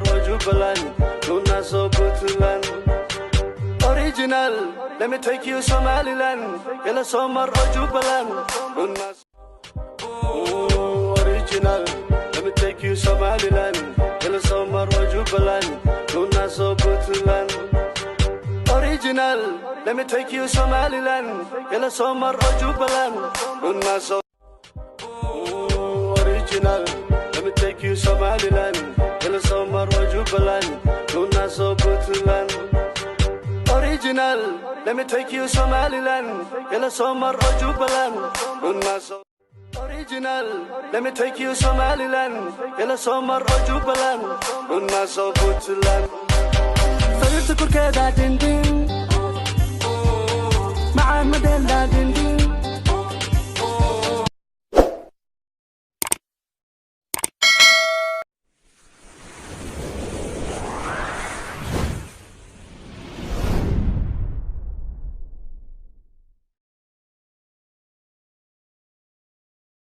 Jubaland, Luna so Puntland. Original, let me take you Somaliland, Yellow Summer or Jubaland, Luna. Original, let me take you Somaliland, Yellow Summer or Jubaland, Luna so Puntland. Original, let me take you Somaliland, Yellow Summer or Jubaland, Luna so. Original, let me take you Somaliland, Yellow Summer or Jubaland, Luna so Puntland. Original, let me take you Somaliland, Yellow Summer or Jubaland, Luna so. Original, let me take you Somaliland, Yellow Summer or Jubaland, Luna so Puntland. Sarirta korkeeda dindin, macaan madeen daa dindin.